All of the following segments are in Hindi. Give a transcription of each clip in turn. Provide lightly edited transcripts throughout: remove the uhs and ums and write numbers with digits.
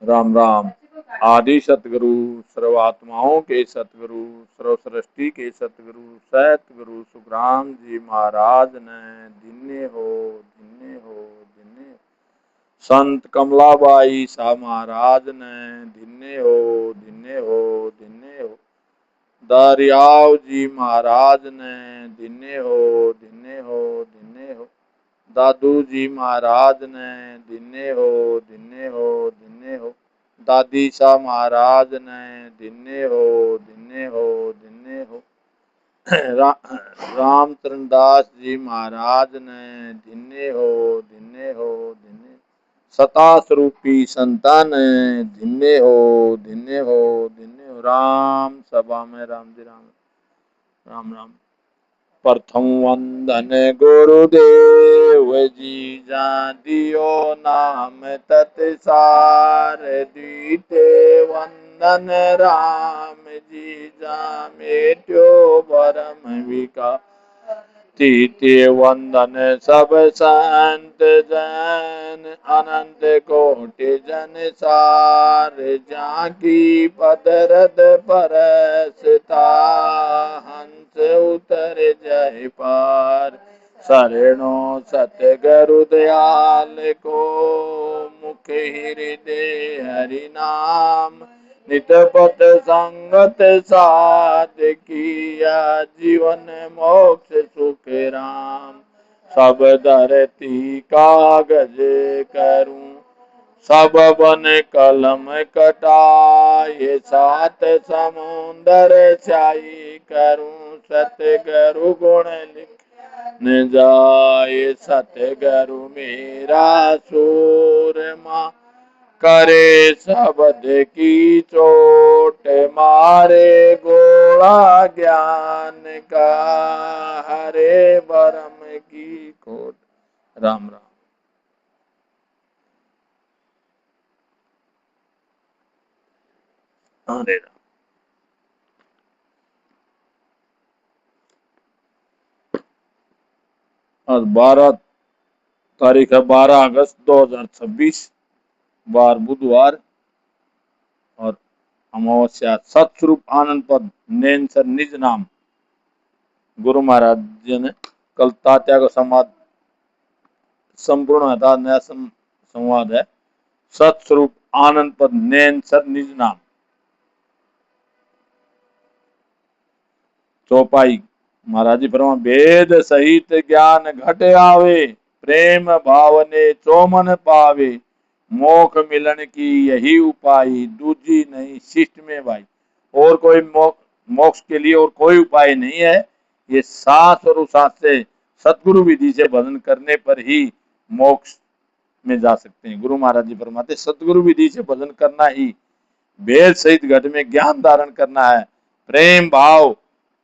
राम राम। आदि सतगुरु सर्वात्माओं के सतगुरु सर्व सृष्टि के सतगुरु सतगुरु सुखराम जी महाराज ने धन्य हो संत कमलाबाई शाह महाराज ने धन्य हो दरियाव जी महाराज ने धन्य हो दादू जी महाराज ने धन्य हो दादी शाह महाराज ने धन्य हो रा, रामचरण दास जी महाराज ने धन्य सता स्वरूपी संतान धन्य हो राम सभा में राम जी राम राम राम। प्रथम वंदन गुरुदेव जी जा दियो नाम तत्सार द्वितीय वंदन राम जी जा मेट्यो भरम विकार तृतीय वंदन सब संत जन अनंत कोटि जन सार जाकी पदरद परसता हंस उतर जय पार शरणो सतगुरु दयाल को मुख हृदय हरि नाम नित पथ संगत साध किया जीवन मोक्ष सुख राम सब धरती कागज करूं सब बन कलम कटाए सात समुंदर स्याही करूं सतगुरु गुण लिख न जाए सतगुरु मेरा सूरमा करे शब्द की चोट मारे गोला ज्ञान का हरे बरम की खोट। राम राम। हरे राम। आज 12 तारीख है 12 अगस्त 2026 बार बुधवार और अमावस्या सतस्वरूप आनंद पद नैनसर निज नाम गुरु महाराज जी ने कल तात्या का संवाद संपूर्ण था। नया संवाद है सतस्वरूप आनंद पद नैनसर निज नाम चौपाई। महाराज जी फरमा वेद सहित ज्ञान घट आवे प्रेम भावने चौमन पावे मोख मिलन की यही उपाय दूजी नहीं शिष्ट में भाई। और कोई मोक्ष के लिए और कोई उपाय नहीं है। ये सांस और उसास से सतगुरु विधि से भजन करने पर ही मोक्ष में जा सकते हैं। गुरु महाराज जी फरमाते सतगुरु विधि से भजन करना ही वेद सहित घट में ज्ञान धारण करना है। प्रेम भाव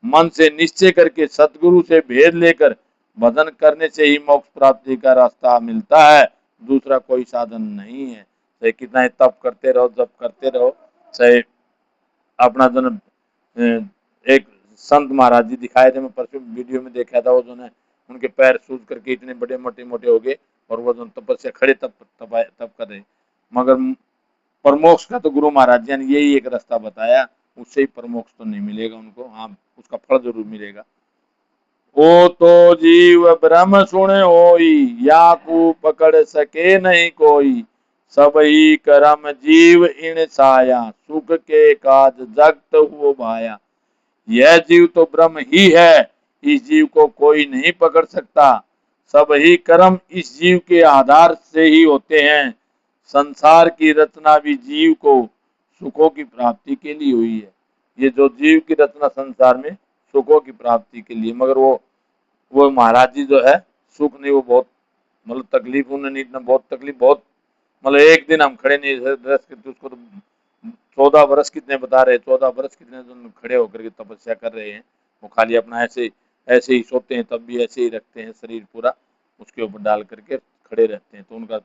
मन से निश्चय करके सतगुरु से भेद लेकर भजन करने से ही मोक्ष प्राप्ति का रास्ता मिलता है। दूसरा कोई साधन नहीं है। चाहे कितना ही तप करते रहो जप करते रहो चाहे अपना जन्म एक संत महाराज जी दिखाए थे। मैं परसों वीडियो में देखा था। वो जो है उनके पैर सूज करके इतने बड़े मोटे मोटे हो गए और वो जो तपस्या खड़े तप कर रहे मगर परमोक्ष का तो गुरु महाराज जी ने यही एक रास्ता बताया। उससे ही परमोक्ष तो नहीं मिलेगा उनको। हाँ उसका फल जरूर मिलेगा। वो तो जीव ब्रह्म सुने होई या को पकड़ सके नहीं कोई सब ही करम जीव इन साया सुख के काज जगत हुओ भाया। यह जीव तो ब्रह्म ही है। इस जीव को कोई नहीं पकड़ सकता। सब ही कर्म इस जीव के आधार से ही होते हैं। संसार की रचना भी जीव को सुखों की प्राप्ति के लिए हुई है। ये जो जीव की रचना संसार में सुखों की प्राप्ति के लिए मगर वो महाराज जी जो है सुख नहीं वो बहुत मतलब तकलीफ उन्होंने इतना बहुत तकलीफ बहुत मतलब एक दिन हम खड़े नहीं उसको तो 14 वर्ष कितने बता रहे 14 वर्ष कितने खड़े होकर के तपस्या कर रहे हैं। वो खाली अपना ऐसे ही सोते हैं तब भी ऐसे ही रखते हैं शरीर पूरा उसके ऊपर डाल करके खड़े रहते हैं। तो उनका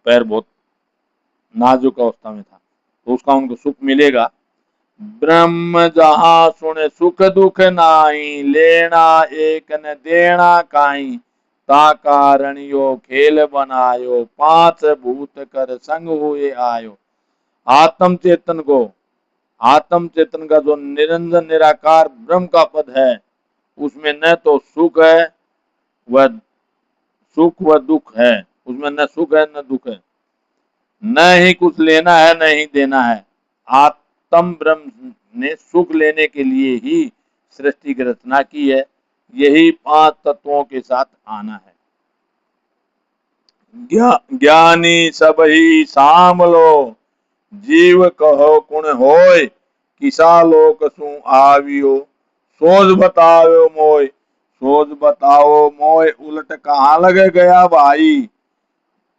पैर बहुत नाजुक अवस्था में था तो उसका उनको सुख मिलेगा। ब्रह्म जहाँ सुने सुख दुख नाई लेना एक न देना काई ता कारण यो खेल बनायो पांच भूत कर संग हुए आयो। आत्म चेतन को, आत्म चेतन का जो निरंजन निराकार ब्रह्म का पद है, उसमें न तो सुख है वह सुख व दुख है, उसमें न सुख है न दुख है, न ही कुछ लेना है न ही देना है। आत्म ब्रह्म ने सुख लेने के लिए ही सृष्टि की रचना की है। यही 5 तत्वों के साथ आना है। ज्ञानी सब ही सामलो, जीव कहो कुण होय, किसा लोक सु आवियो, सोच बताओ मोय, सोच बताओ मोय, उलट कहाँ लग गया भाई,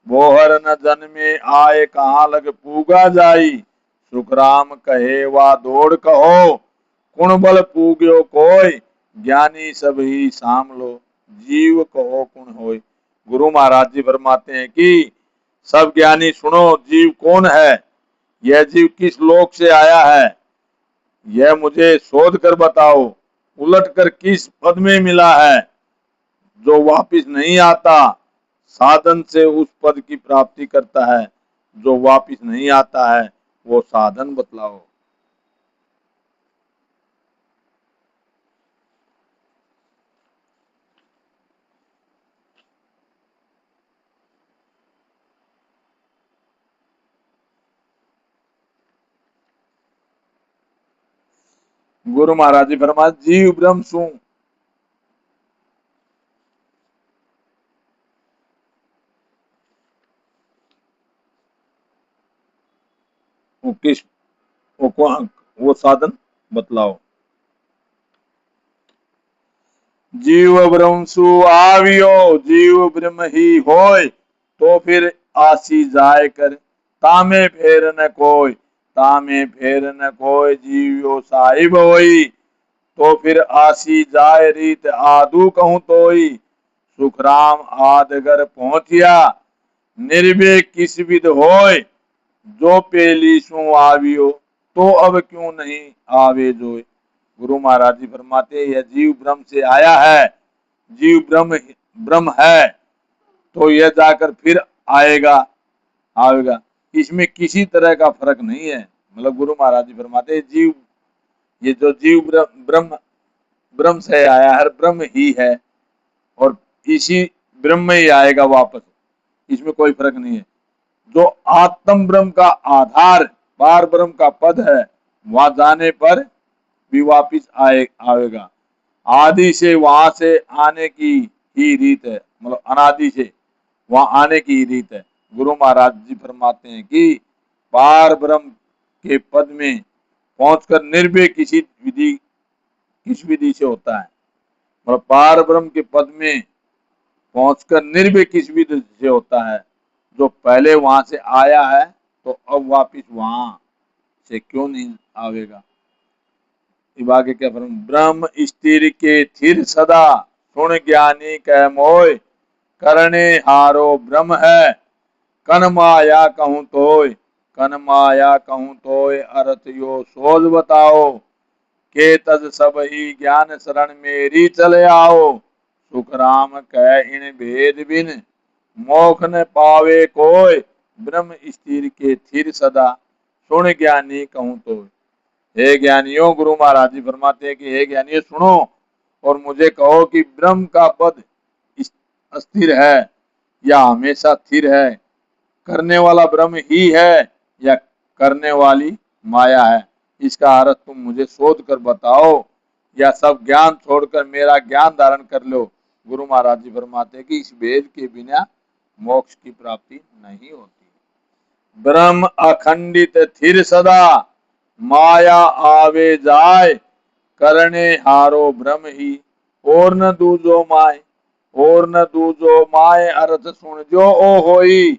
बोहर न जन्मे आए कहाँ लग पूगा जाई, सुखराम कहे वा दौड़ कहो, कुण बल पूग्यो कोय, ज्ञानी सब ही साम लो, जीव कहो कुण होय। गुरु महाराज जी फरमाते हैं कि सब ज्ञानी सुनो, जीव कौन है, यह जीव किस लोक से आया है, यह मुझे शोध कर बताओ, उलट कर किस पद में मिला है जो वापिस नहीं आता, साधन से उस पद की प्राप्ति करता है, जो वापिस नहीं आता है वो साधन बतलाओ। गुरु महाराज जी फरमाते जीव ब्रह्म सु, वो किस वो साधन बतलाओ। जीव ब्रह्म सु आवियो, जीव ब्रह्म ही होय, तो फिर आसी जाय कर, तामे फेर न कोय, तामे फेर न कोय, जीवियो साहिब होई, तो फिर आसी जाय रीत आदू कहूं तोई, सुखराम आदगर पहुंचिया, निर्भय किस विद होय, जो पेली सु आवियो, तो अब क्यों नहीं आवे जोय। गुरु महाराज जी फरमाते यह जीव ब्रह्म से आया है, जीव ब्रह्म ब्रह्म है, तो यह जाकर फिर आएगा आएगा, इसमें किसी तरह का फर्क नहीं है। मतलब गुरु महाराज जी फरमाते जीव, ये जो जीव ब्रह्म ब्रह्म से आया है, ब्रह्म ही है, और इसी ब्रह्म में ही आएगा वापस, इसमें कोई फर्क नहीं है। जो आत्म ब्रह्म का आधार पार ब्रह्म का पद है, वहां जाने पर भी वापिस आएगा। आदि से वहां से आने की ही रीत है, मतलब अनादि से वहां आने की ही रीत है। गुरु महाराज जी फरमाते हैं कि पार ब्रह्म के पद में पहुंचकर निर्भय किस विधि से होता है, मतलब पार ब्रह्म के पद में पहुंचकर निर्भय किस विधि से होता है, जो पहले वहां से आया है तो अब वापिस वहां से क्यों नहीं आवेगा। आगे क्या फरम, ब्रह्म स्थिर के थिर सदा, सुन ज्ञानी कह मोय, करने हारो ब्रह्म है, कन माया कहूं तोय, कन माया कहूं तोय, अर्थ यो सोच बताओ, के तज सब ही ज्ञान शरण मेरी चले आओ, सुख राम कह इन भेद बिन, मोख न पावे कोय, ब्रह्म स्थिर के थिर सदा, सुन ज्ञानी कहूं तो। हे ज्ञानियों, गुरु महाराज जी फरमाते हैं कि हे ज्ञानियों सुनो और मुझे कहो कि ब्रह्म का पद अस्थिर है या हमेशा स्थिर है, करने वाला ब्रह्म ही है या करने वाली माया है, इसका अर्थ तुम मुझे शोध कर बताओ, या सब ज्ञान छोड़कर मेरा ज्ञान धारण कर लो। गुरु महाराज जी फरमाते हैं कि इस भेद के बिना मोक्ष की प्राप्ति नहीं होती। ब्रह्म अखंडित थिर सदा, माया आवे जाए, करने हारो ब्रह्म ही, और न दूजो माय, और न दूजो माय, अर्थ सुन जो ओ होई,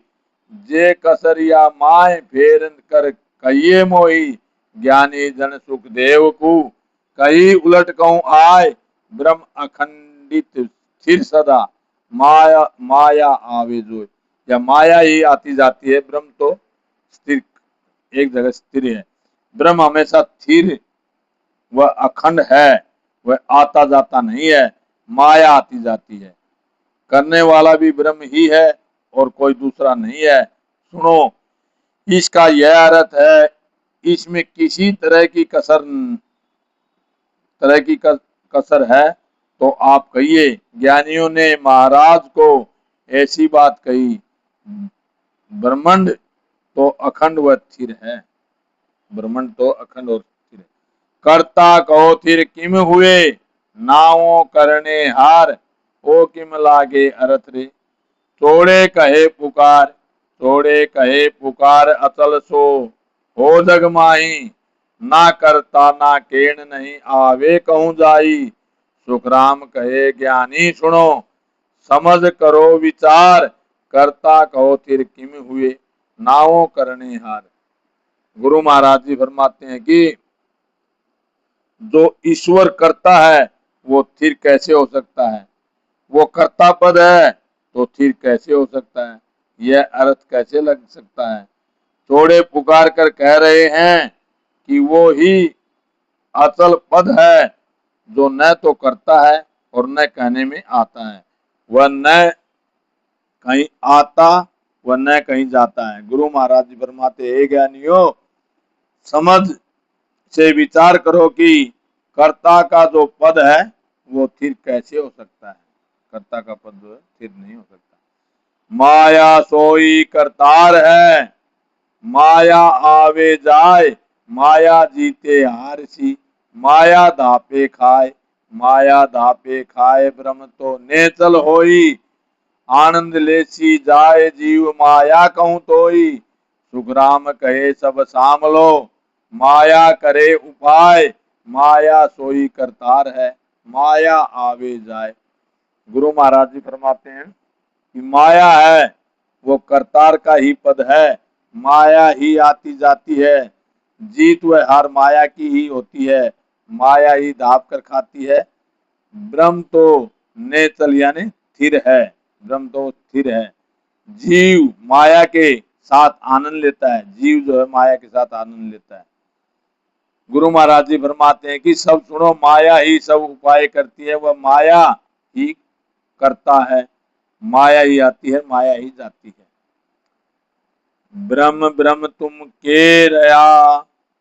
जे कसरिया माय फेर कर कहिए मोही, ज्ञानी जन सुख देव को कही उलट कहूं आय, ब्रह्म अखंडित स्थिर सदा, माया माया आवे जो, या माया ही आती जाती है, ब्रह्म तो स्थिर एक जगह स्थिर है। ब्रह्म हमेशा स्थिर वह अखंड है, वह आता जाता नहीं है, माया आती जाती है। करने वाला भी ब्रह्म ही है और कोई दूसरा नहीं है। सुनो, इसका यह अर्थ है, इसमें किसी तरह की कसर है तो आप कहिए। ज्ञानियों ने महाराज को ऐसी बात कही, ब्रह्मांड तो अखंड व स्थिर है। ब्रह्मांड तो अखंड और स्थिर है। कर्ता कहो थिर किम हुए, नावों करने हार, ओ किम लागे अर्थ रे। तोड़े कहे पुकार अचल सो, हो जग माही, ना करता ना केण नहीं, आवे कहूं जाई। सुखराम कहे ज्ञानी सुनो, समझ करो विचार, करता कहो थिर किम हुए, नावों करने हार। गुरु महाराज जी फरमाते हैं कि जो ईश्वर करता है वो स्थिर कैसे हो सकता है, वो कर्ता पद है तो स्थिर कैसे हो सकता है, यह अर्थ कैसे लग सकता है। थोड़े पुकार कर कह रहे हैं कि वो ही अचल पद है जो न तो करता है और न कहने में आता है, वह न कहीं आता व न कहीं जाता है। गुरु महाराज जी फरमाते, हे ज्ञानियों, समझ से विचार करो कि कर्ता का जो पद है वो स्थिर कैसे हो सकता है। कर्ता का पद जो है स्थिर नहीं हो सकता। माया सोई करतार है, माया आवे जाए, माया जीते हार सी, माया धापे खाए ब्रह्म तो नेचल होई, आनंद लेसी जाए जीव माया कहूं तोई। सुखराम कहे सब साम लो, माया करे उपाय, माया सोई करतार है, माया आवे जाए। गुरु महाराज जी फरमाते हैं कि माया है वो करतार का ही पद है, माया ही आती जाती है, जीत व हार माया की ही होती है, माया ही दाप कर खाती है। ब्रह्म तो नेचल यानी स्थिर है, ब्रह्म तो स्थिर है। जीव माया के साथ आनंद लेता है, जीव जो है माया के साथ आनंद लेता है। गुरु महाराज जी फरमाते हैं कि सब सुनो, माया ही सब उपाय करती है, वह माया ही करता है, माया ही आती है, माया ही जाती है। ब्रह्म ब्रह्म तुम के रया,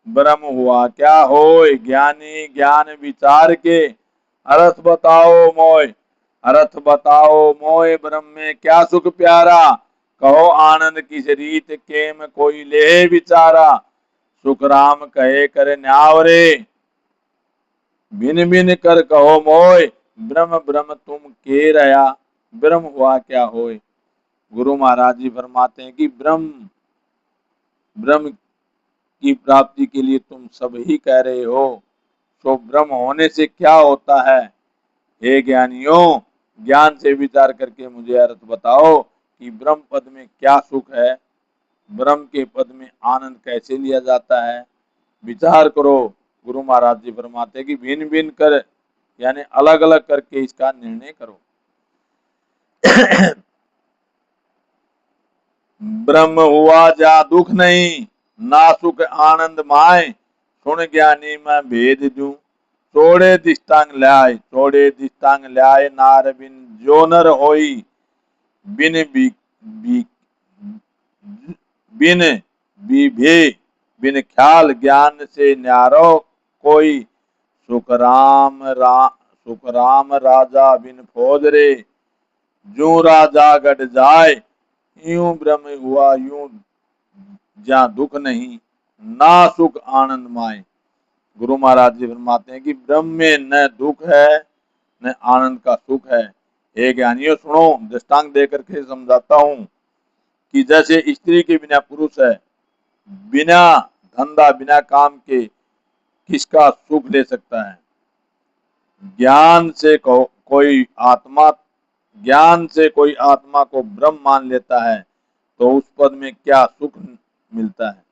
ब्रह्म हुआ क्या होय, ज्ञानी ज्ञान विचार के, अर्थ बताओ मोय, अर्थ बताओ मोय, ब्रह्म में क्या सुख प्यारा, कहो आनंद किस रीत केम कोई ले विचारा। सुखराम कहे कर न्यावरे, भिन भिन कर कहो मोय, ब्रह्म ब्रह्म तुम के रया, ब्रह्म हुआ क्या होय। गुरु महाराज जी फरमाते हैं कि ब्रह्म ब्रह्म की प्राप्ति के लिए तुम सब ही कह रहे हो, तो ब्रह्म होने से क्या होता है। हे ज्ञानियों, ज्ञान से विचार करके मुझे अर्थ बताओ कि ब्रह्म पद में क्या सुख है, ब्रह्म के पद में आनंद कैसे लिया जाता है, विचार करो। गुरु महाराज जी फरमाते कि भिन्न भिन्न कर यानी अलग अलग करके इसका निर्णय करो। ब्रह्म हुआ जा दुख नहीं, ना सुख आनंद माय, सुन ज्ञानी मैं भेद दूं, तोड़े दिष्टांग ल्याय, नार बिन जो नर होई, बिन बी, बी, बिन विभे बिन ख्याल, ज्ञान से न्यारो कोई, सुख राम राजा बिन फौज रे, जो राजा गढ़ जाए, यूं ब्रह्म हुआ यूं जहाँ दुख नहीं, ना सुख आनंद माए। गुरु महाराज जी फरमाते हैं कि ब्रह्म में न दुख है न आनंद का सुख है। हे ज्ञानियों सुनो, दृष्टांत देकर के समझाता हूं कि जैसे स्त्री के बिना पुरुष है, बिना धंधा बिना काम के किसका सुख ले सकता है। ज्ञान से कोई आत्मा को ब्रह्म मान लेता है तो उस पद में क्या सुख मिलता है,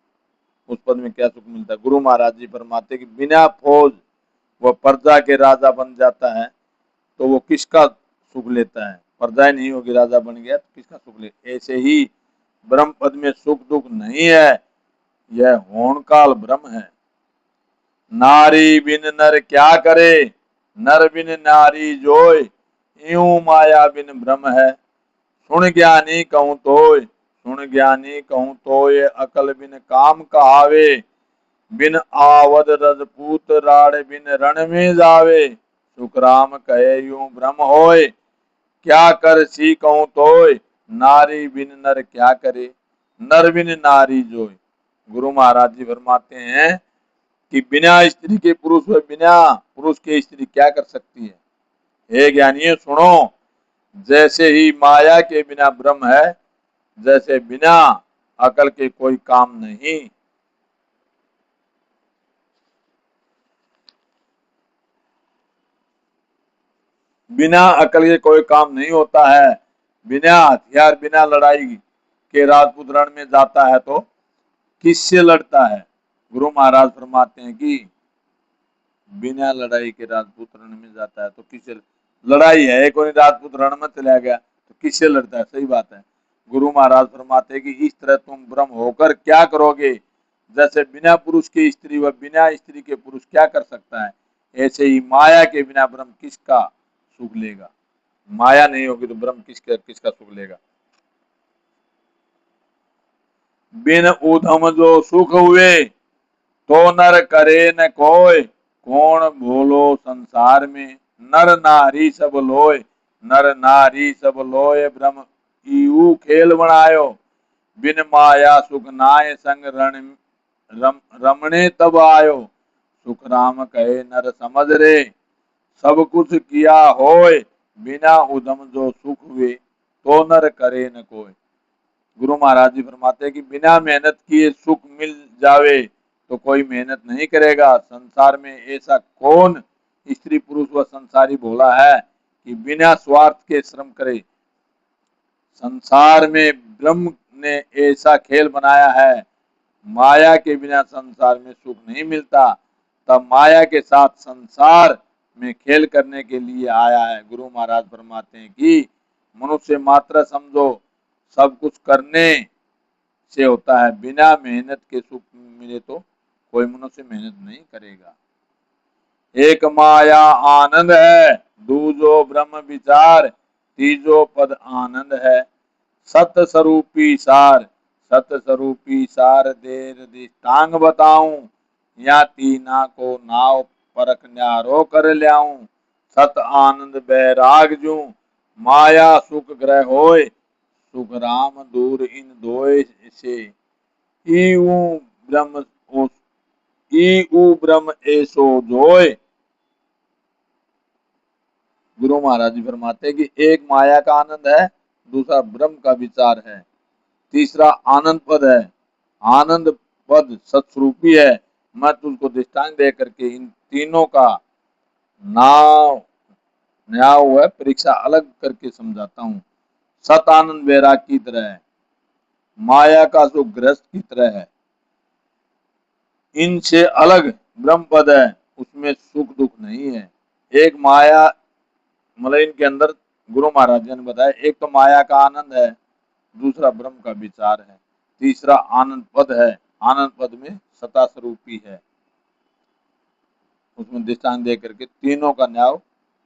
उस पद में क्या सुख मिलता है। गुरु महाराज जी फरमाते कि बिना फौज वह प्रजा के राजा बन जाता है तो वो किसका सुख लेता है, प्रजा नहीं होगी, राजा बन गया तो किसका सुख ले। ऐसे ही ब्रह्म पद में सुख दुख नहीं है, यह होनकाल ब्रह्म है। नारी बिन नर क्या करे, नर बिन नारी जोय, यूं माया बिन ब्रह्म है, सुन ज्ञानी कहूं तोय, सुन ज्ञानी कहूँ तो ये अकल बिन काम कहावे, बिन आवद रजपूत राड़ बिन रण में जावे। सुखराम कहे यूं ब्रह्म होय, क्या कर सी कहूँ तोय, नारी बिन नर क्या करे, नर बिन नारी जोय। गुरु महाराज जी फरमाते हैं कि बिना स्त्री के पुरुष व बिना पुरुष के स्त्री क्या कर सकती है। हे ज्ञानियों सुनो, जैसे ही माया के बिना ब्रह्म है, जैसे बिना अकल के कोई काम नहीं। बिना अकल के कोई काम नहीं होता है। बिना हथियार बिना लड़ाई के राजपूत रण में जाता है तो किससे लड़ता है। गुरु महाराज फरमाते हैं कि बिना लड़ाई के राजपूत रण में जाता है तो किससे, लड़ाई है कोई राजपूत रण में चला गया तो किससे लड़ता है। सही बात है। गुरु महाराज फरमाते हैं कि इस तरह तुम ब्रह्म होकर क्या करोगे, जैसे बिना पुरुष के स्त्री व बिना स्त्री के पुरुष क्या कर सकता है, ऐसे ही माया के बिना ब्रह्म किसका सुख लेगा। माया नहीं होगी तो ब्रह्म किसका सुख लेगा। बिन उधम जो सुख हुए, तो नर करे न कोय, कौन भोलो संसार में, नर नारी सब लोय, नर नारी सब लोय, ब्रह्म ईऊ खेल बनायो, बिन माया सुख नाय संग रमणे तब आयो। सुख राम कहे नर समझ रे, सब कुछ किया होय, बिना उधम जो सुख हुए, तो नर करे न कोय। गुरु महाराज जी फरमाते हैं कि बिना मेहनत किए सुख मिल जावे तो कोई मेहनत नहीं करेगा। संसार में ऐसा कौन स्त्री पुरुष व संसारी भोला है कि बिना स्वार्थ के श्रम करे। संसार में ब्रह्म ने ऐसा खेल बनाया है, माया के बिना संसार में सुख नहीं मिलता, तब माया के साथ संसार में खेल करने के लिए आया है। गुरु महाराज फरमाते हैं कि मनुष्य मात्र समझो सब कुछ करने से होता है, बिना मेहनत के सुख मिले तो कोई मनुष्य मेहनत नहीं करेगा। एक माया आनंद है, दूजो ब्रह्म विचार, तीजो पद आनंद है। सत स्वरूपी सार, सत स्वरूपी सार देर दृष्टांग बताऊं, या तीना को नाव परख न्यारो कर ल्याऊं। सत आनंद बैराग जू, माया सुख ग्रह होय, सुख राम दूर इन दोय से। ईऊ ब्रह्म ईऊ ब्रह्म ऐसो जोय। गुरु महाराज जी फरमाते हैं कि एक माया का आनंद है, दूसरा ब्रह्म का विचार है, तीसरा आनंद पद है। आनंद पद सत्स्वरूपी है। मैं तुझको दृष्टांत दे करके इन तीनों का नाव न्याय है परीक्षा अलग करके समझाता हूँ। सत आनंद वैराग की तरह है, माया का सुख गृहस्थ की तरह है। इनसे अलग ब्रह्म पद है, उसमें सुख दुख नहीं है। एक माया मतलब इनके अंदर गुरु महाराज जी ने बताया, एक तो माया का आनंद है, दूसरा ब्रह्म का विचार है, तीसरा आनंद पद है। आनंद पद में सता स्वरूपी है, उसमें दृष्टांत दे करके तीनों का न्याय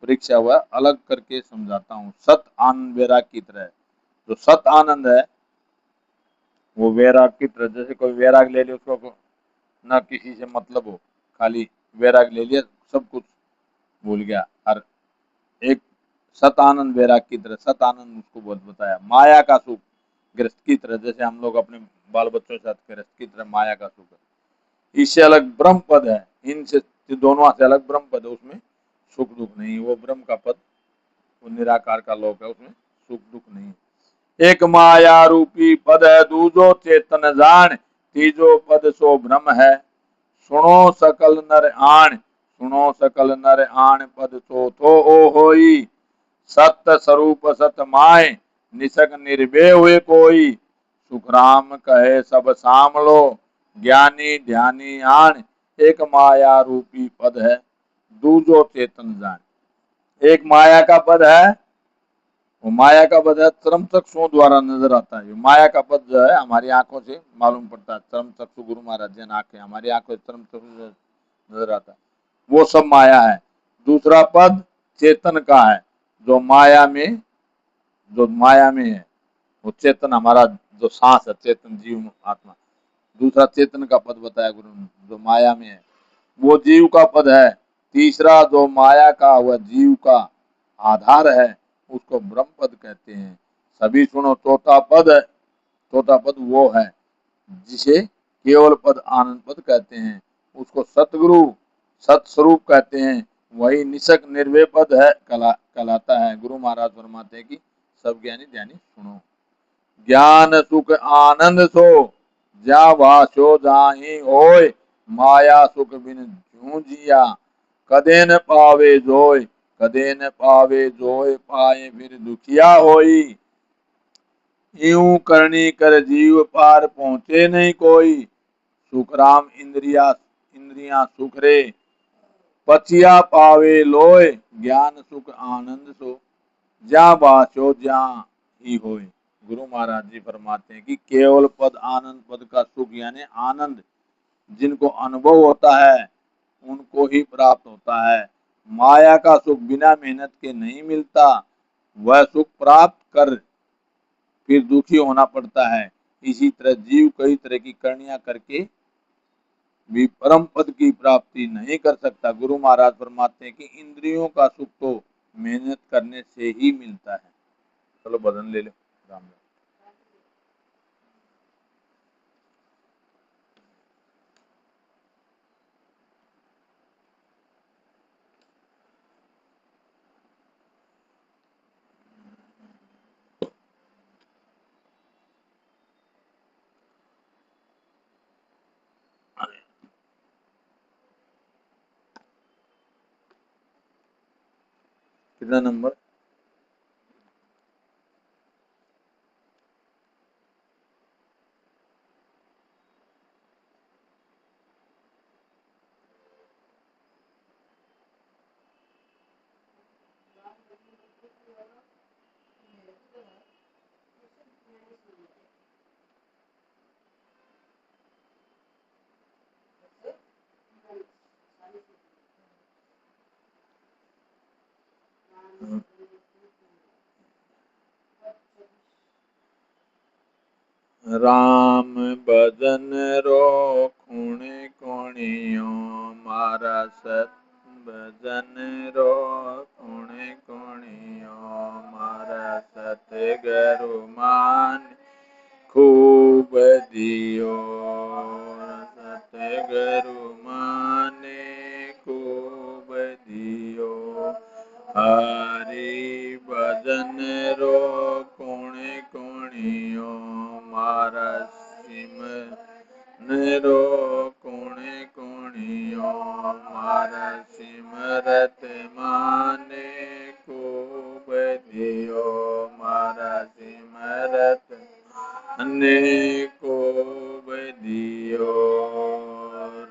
परीक्षा हुआ अलग करके समझाता हूँ। सत आनंद वैराग की तरह, जो सत आनंद है वो वैराग की तरह, जैसे कोई वैराग ले ले, उसको ना किसी से मतलब हो, खाली वैराग ले लिया, सब कुछ भूल गया। हर एक सत आनंद वैराग की तरह, सत आनंद उसको बहुत बताया। माया का सुख गृहस्थ की तरह, जैसे हम लोग अपने बाल बच्चों के साथ गृहस्थ की तरह माया का सुख है। इससे अलग ब्रह्म पद है, इनसे दोनों से अलग ब्रह्म पद है, उसमें सुख दुख नहीं। वो ब्रह्म का पद, वो निराकार का लोक है, उसमें सुख दुख नहीं। एक माया रूपी पद है, दूजो चेतन जान, तीजो पद सो ब्रह्म है। सुनो सकल नर आण, सुनो सकल नर आण, पद सो थो ओ होई। सत्य स्वरूप सत माय, निसक निर्भय हुए कोई। सुखराम कहे सब साम लो, ज्ञानी ध्यानी आण। एक माया रूपी पद है, दूजो चेतन जान। एक माया का पद है, वो माया का पद है चरम चक्षुओं द्वारा नजर आता है। माया का पद जो है हमारी आंखों से मालूम पड़ता है। चरम चक्षु गुरु महाराज जी आंखें, हमारी आंखों से चरम चक्षु नजर आता है, वो सब माया है। दूसरा पद चेतन का है, जो माया में है, वो चेतन हमारा जो सांस है, चेतन जीव आत्मा। दूसरा चेतन का पद बताया गुरु ने, जो माया में है वो जीव का पद है। तीसरा जो माया का वह जीव का आधार है, उसको ब्रह्म पद कहते हैं। सभी सुनो, चौथा पद है, चौथा पद वो है जिसे केवल पद आनंद पद कहते हैं, उसको सतगुरु सतस्वरूप कहते हैं। वही निशक निर्भय पद है कहलाता है। गुरु महाराज फरमाते हैं कि सब ज्ञानी ध्यानी सुनो। ज्ञान सुख आनंद सो जा भाषो जाहि होय, माया सुख बिन जूझिया कदे न पावे जोय, कदे न पावे जोय पाए फिर दुखिया होई। यूं करनी कर जीव पार पहुंचे नहीं कोई, सुखराम इंद्रिया सुख रे पचिया पावे लोय, ज्ञान सुख आनंद सो जा बाचो जा ही होय। गुरु महाराज जी फरमाते हैं कि केवल पद आनंद पद का सुख यानी आनंद जिनको अनुभव होता है उनको ही प्राप्त होता है। माया का सुख बिना मेहनत के नहीं मिलता, वह सुख प्राप्त कर फिर दुखी होना पड़ता है। इसी तरह जीव कई तरह की करनियां करके भी परम पद की प्राप्ति नहीं कर सकता। गुरु महाराज फरमाते हैं कि इंद्रियों का सुख तो मेहनत करने से ही मिलता है। चलो भजन ले लो। राम राम। कितना नंबर? राम भजन रो खूणे कोणियो, मारा सत भजन रो खूणे कोणियो, मारा सत गुरु मान खूब दियो, सत गुरु माने खूब दियो। हरि भजन रो कोणे कोणियो, मारा सिमरन रो कोणे कोणियो, मारा सिमरत माने खूब दियो, मारा सिमरत माने खूब दियो।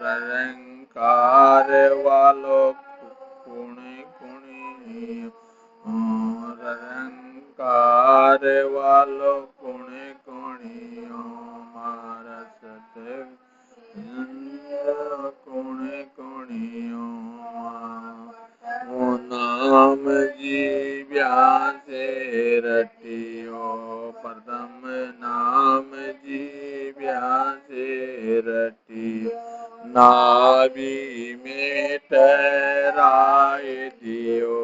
रंकार वालो कुणे कुणियो, रंकार वालो कुणे कुणियो, मारा सत कुणे कुणियो। ओ नाम जीव्या से रटियो, प्रथम नाम जीव्या से रटियो, नाभि में ठहराए दियो,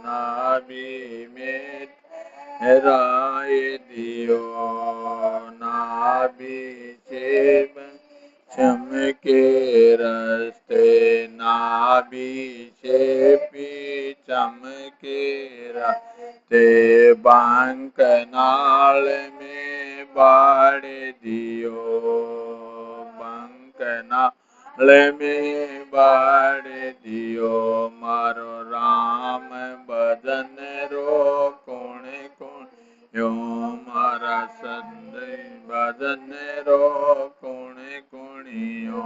नाभि में ठहराए दियो, नाभि से चमके रस्ते, नाभि से भी चमके रस्ते, बांक नाल में बाड़ दियो, बांक नाल में बाड़ दियो, मारो राम भजन रो कोणे कोणे यो, मारा संदय भजन रो कोणे कोणियो,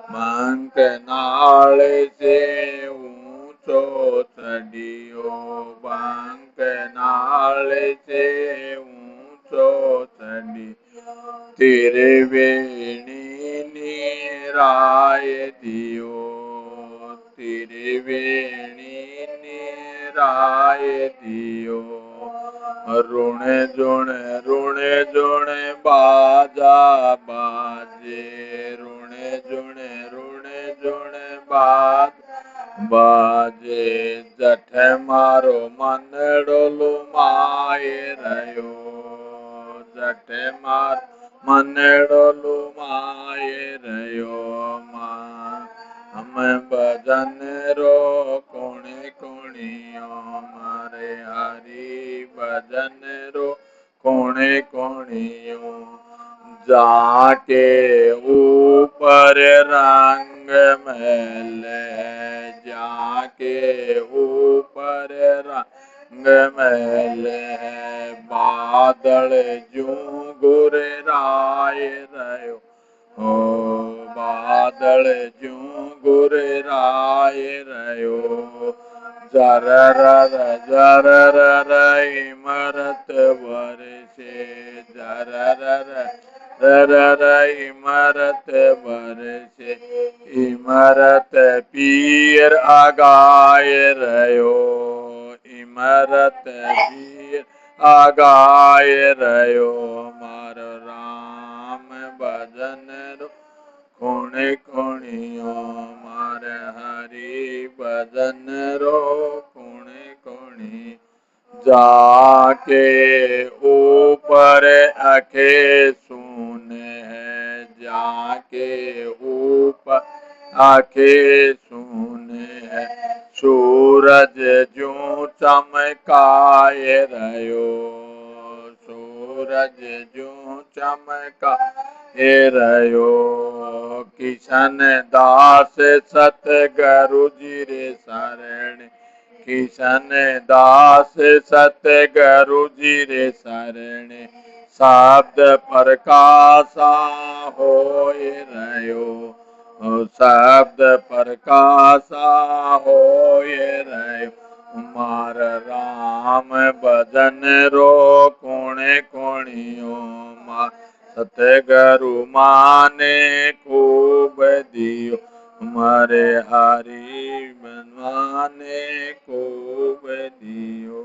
बांक नाल से ऊंचो चढ़ियो, बांक नाल से ऊंचो चढ़ियो, तेरे वेणी निराय दियो, तेरे वेणी निराय दियो, रुण जुण रुण बाजा बाजे रुणे जुणे बाज बाजे जठ मारो मन डोलू माए रयो जठ मार मन डोलू माए रयो हम भजन रो कोणे कोणियो मारे हरि भजन रो कोणे कोणियो जाके ऊपर रंग मैले जाके ऊपर रंग मैले बादल जूं गुरराए रयो ओ बादल जूं गुरराए रयो जर इमरत वर्षे जर इमरत वर्षे इमरत पीर आगाए रयो इमरत पीर आगाए रयो मार राम भजन रो कोणे कोणियो मार हरि भजन रो कोणे कोणी जाके ऊपर अखे सुने है जाके ऊपर आखे सुने है सूरज जूं चमकाए रयो सूरज जूं चमकाए रयो किशन दास सतगुरु जी रे शरण किशन दास सतगुरु जी रे शरण शब्द प्रकाशा होए रयो शब्द प्रकाशा होए रयो मार राम भजन रो कोणे कोणियो मार सतगुरु माने खूब दियो मारे हरि माने खूब दियो।